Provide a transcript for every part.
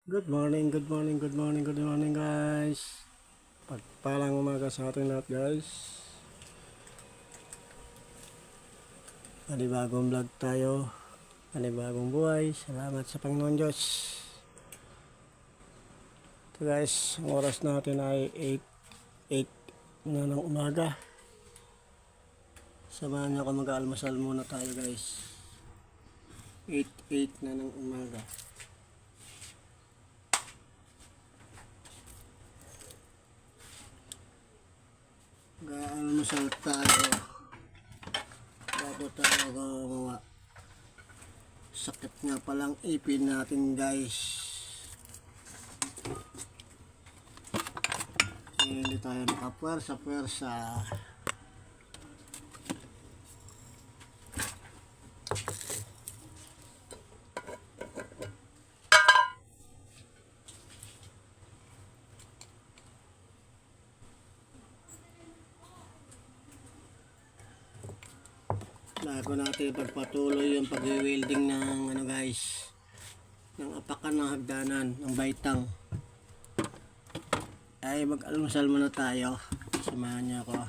Good morning, good morning, good morning, good morning guys. Pagpalang umaga sa ating lahat guys. Panibagong vlog tayo. Panibagong buhay. Salamat sa Panginoon Diyos. Ito guys, ang oras natin ay 8 na ng umaga. Samahan niyo ako mag-almusal muna tayo guys. 8 na ng umaga. Mag-almusal tayo. Bago tayo gumawa. Sakit nga palang ipin natin guys. Hindi tayo nakapwersa-pwersa. Bago natin pagpatuloy yung pag-welding ng guys, ng apakan ng hagdanan ng baitang, ay mag-almusal muna tayo. Samahan niyo ako.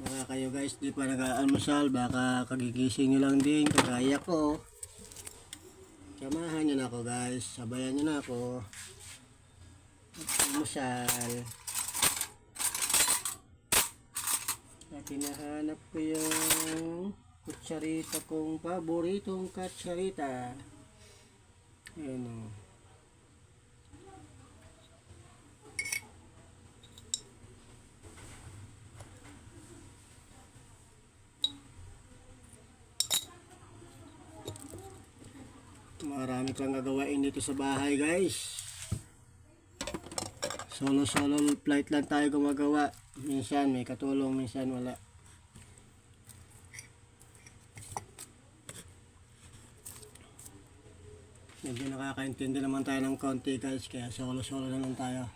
Baka kayo guys di pa nag-almusal, baka kagigising nyo lang din kagaya ko. Samahan nyo na ako guys, sabayan nyo na ako almusal. At hinahanap ko yung kutsarita kong paboritong kutsarita. Ayan o. Marami kang gagawain dito sa bahay guys. Solo flight lang tayo gumagawa. Minsan may katulong, minsan wala. Medyo nakakaintindi naman tayo ng konti guys, kaya solo na lang tayo.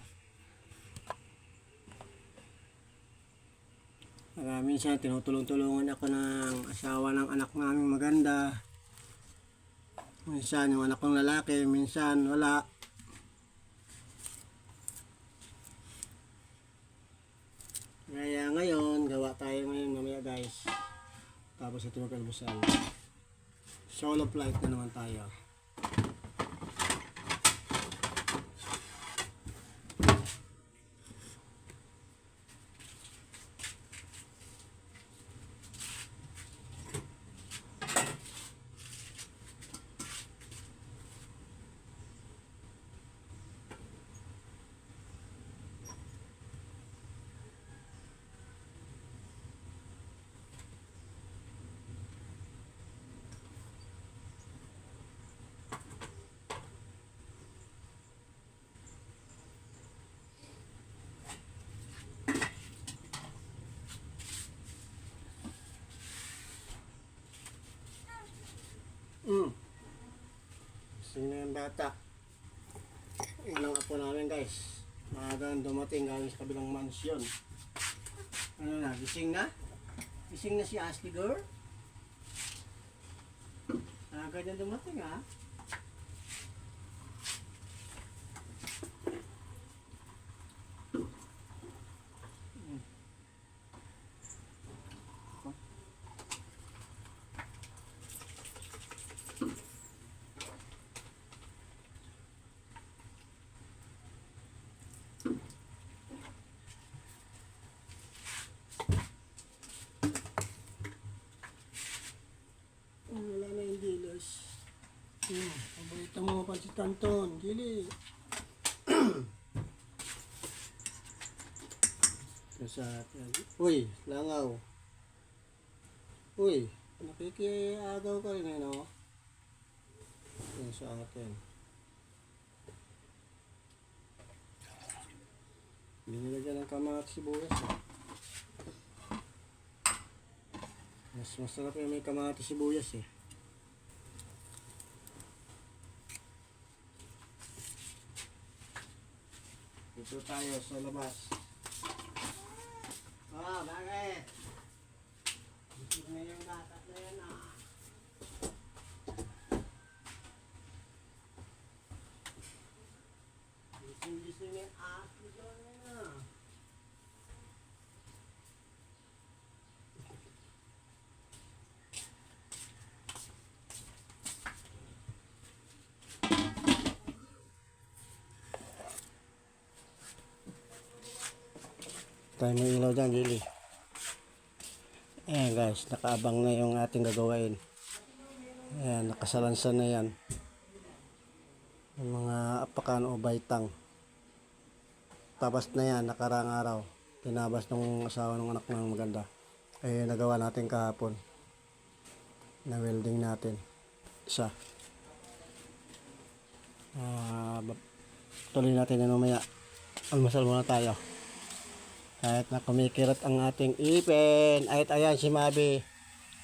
Minsan tinutulong-tulungan ako ng asawa ng anak namin maganda. Minsan yung anak kong lalaki, minsan wala. Kaya ngayon, gawa tayo ngayon mamaya guys. Tapos ito mag-almusal. Solo flight na naman tayo. Sino yung bata? Yun ang apo namin guys. Maagang dumating galing sa kabilang mansyon. Ano na? Gising na? Gising na si Ashley girl? Agad na dumating ha? Wala na yung dilos. Paborito mo pa si Tanton. Dili. Sa atin. Uy, langaw. Uy, nakikiagaw ka rin eh, no? Yan sa atin. Binilagyan ng kamatis sibuyas eh. Mas masarap yung may kamatis sibuyas eh. Dito tayo sa labas. Bakit? Gusto na yung Tayo mo ilaw dyan, Gili. Ayan guys, nakaabang na yung ating gagawain. Ayan, nakasalansan na yan. Yung mga apakan o baitang. Tabas na yan, nakarang araw. Tinabas ng asawa ng anak ng maganda. Ay nagawa natin kahapon. Na welding natin. Isa. Tuloy natin yan mamaya. Almasal muna tayo. Kahit na kumikirat ang ating ipin. Ayat ayan si Mabi.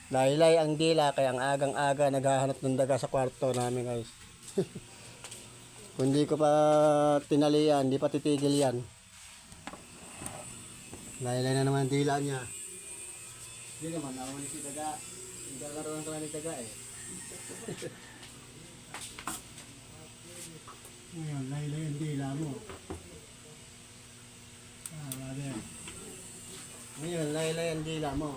Laylay ang dila kaya ang agang-aga naghahanap ng daga sa kwarto namin guys. Kung di ko pa tinalian, di pa titigil yan. Laylay na naman dila niya. Hindi naman, nawali si daga. Nagkakaroon ka ni daga eh. Ngayon, laylay ang dila mo. Brother. Ngayon, laylay ang dila mo.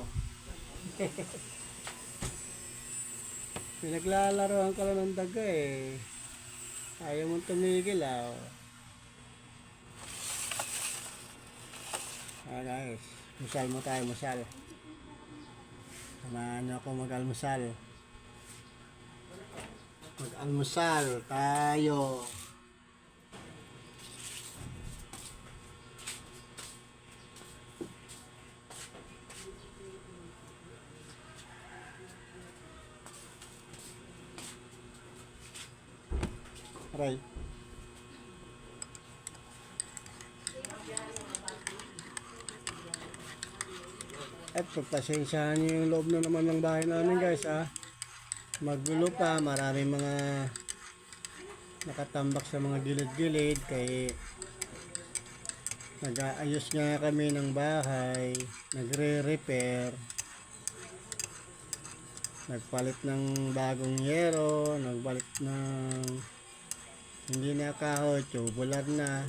Pinaglalaroan ka lang ng daga eh. Ayaw mong tumigil ah. Guys, musal mo tayo, musal. Samahan niyo ako mag-almusal. Mag-almusal tayo. Aray. Eto, pasensyahan niyo yung loob na naman ng bahay namin guys ha. Magulo pa, maraming mga nakatambak sa mga gilid-gilid kay nag-aayos nga kami ng bahay, nagre-repair, nagpalit ng bagong yero, nagpalit ng hindi na kahoy, tubular na.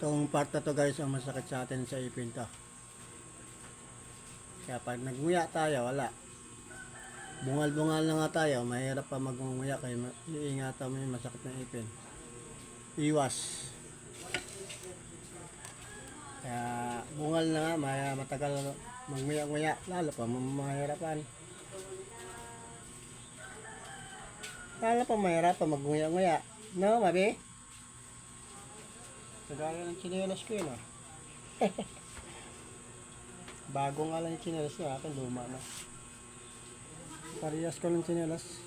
Itong part na to guys ang masakit sa atin sa ipin to. Kaya pag nagnguya tayo, wala. Bungal-bungal na nga tayo, mahirap pa magnguya kaya iingatan mo yung masakit ng ipin. Iwas. Kaya bungal na nga, matagal magnguya-nguya, lalo pa mahirapan. Lalo pa mahirap pa magnguya-nguya. No, Mabi? Kagaya ng chinelas ko yun ah. Bago nga lang yung chinelas niya, akin luma na. Parehas ko ng chinelas.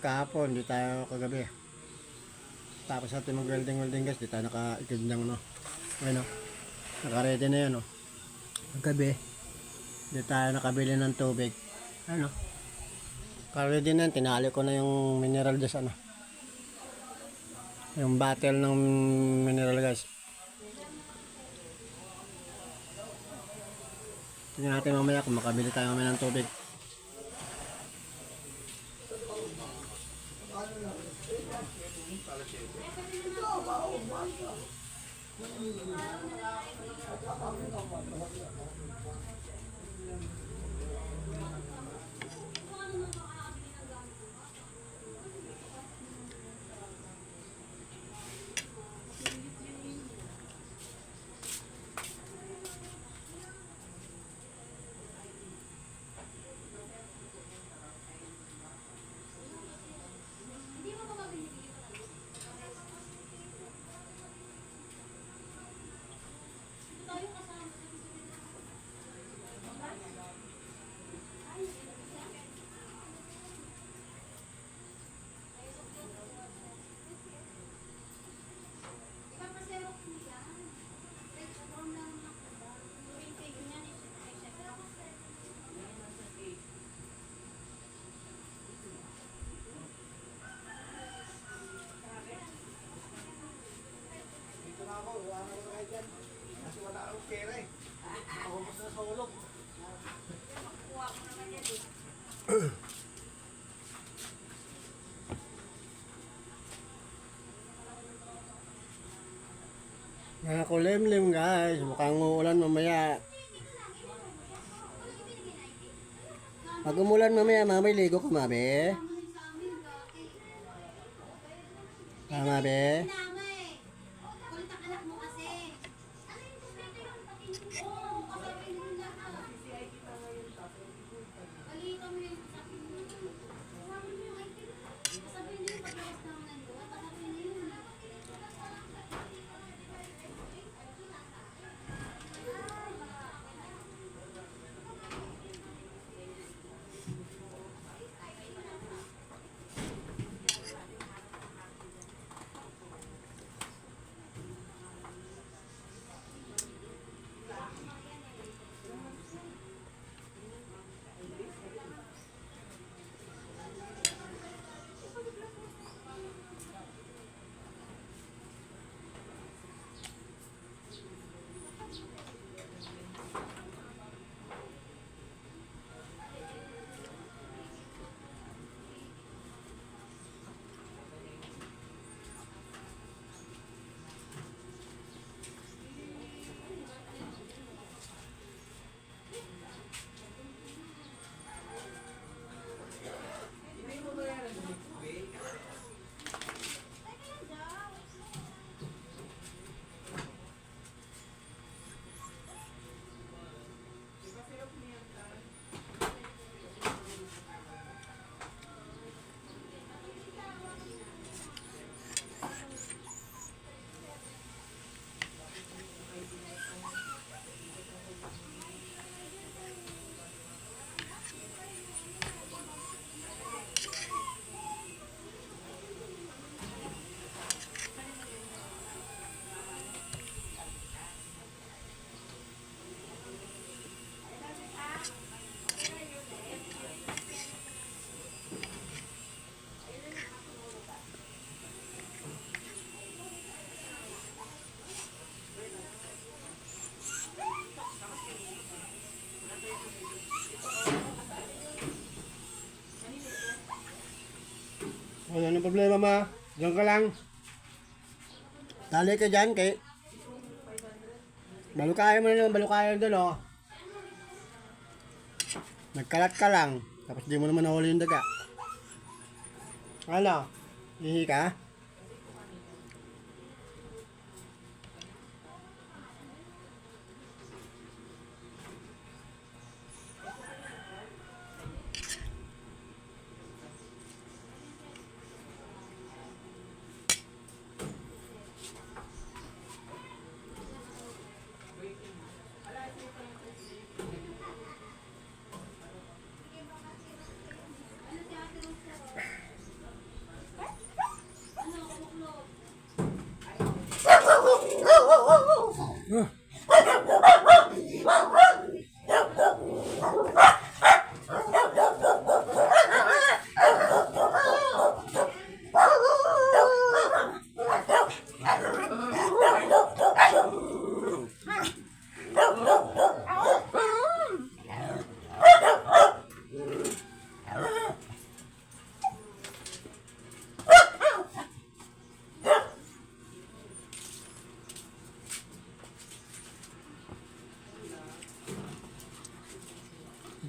Kahapon, di tayo kagabi. Tapos natin mag-welding guys, di tayo naka-ikid ng no. Ayun o, naka-ready na yan o. Kagabi, di tayo nakabili ng tubig. Ano? Naka-ready na yan, tinali ko na yung mineral dyan sa ano. Yung bottle ng mineral guys. Tingnan natin mamaya kung makabili tayo mamaya ng tubig. Kasi wala akong pera eh. Ako basta sa ulog. Nakakulimlim guys, mukhang uulan mamaya. Pag umulan mamaya, mami, ligo ka mami. Mami. Wala nang problema ma. Diyan ka lang. Tali ka dyan kay balukayan mo na lang, balukayan doon oh. Nagkalat ka lang. Tapos di mo naman nahuli yung daga. Ano? Hihi ka?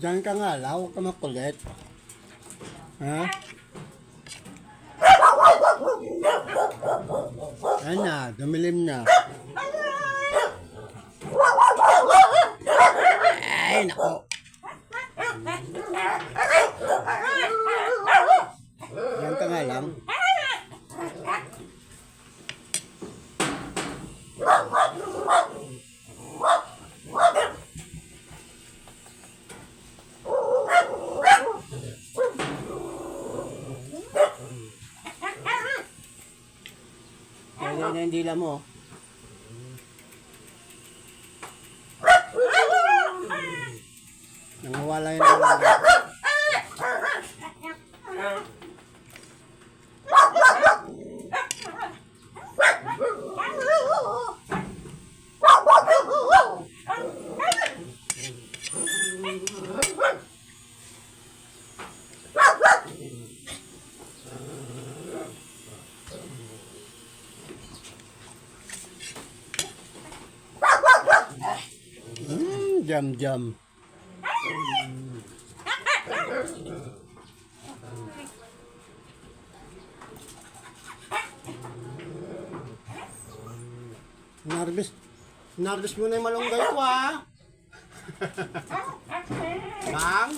Diyan ka nga lang, huwag ka makulit. Ha? Ayan na, dumilim na. Ay, nako. Diyan ka nga lang. Kaya na yung dila mo. Nangawala yun ang mga. jam-jam. Narbis mo na yung malunggay ko, ha? Bang?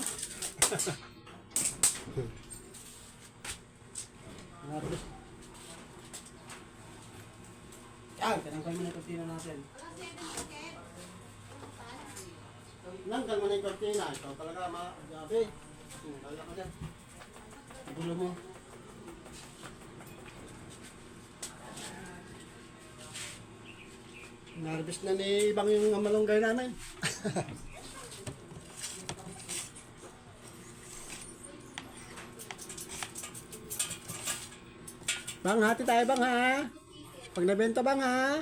Narbis. Yan, tinanggal mo na yung kortina natin. Tinanggal mo na yung kortina. Ikaw talaga, gabi. Kaya ka dyan. Gulo mo. Narbis na ni Bang yung malunggay namin. Bang, hati tayo Bang ha. Pag nabenta Bang ha.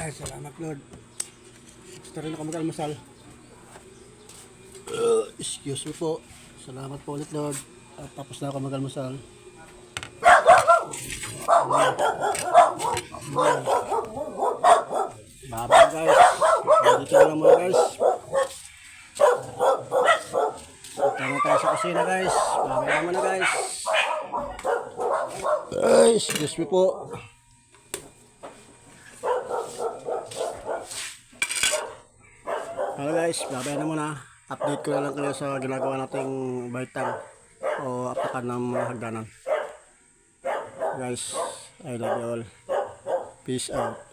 Ay, salamat Lord. Gusto rin ako mag-almusal. Excuse me po. Salamat po ulit Lord. At tapos na ako mag-almusal. Baba guys. Dito na lang muna guys. Punta na tayo sa kusina guys. Baba na muna guys. Ay, excuse me po. Hello guys, babay na muna. Update ko na lang kayo sa ginagawa nating baitang o apakan ng mga hagdanan. Guys, I love you all. Peace out.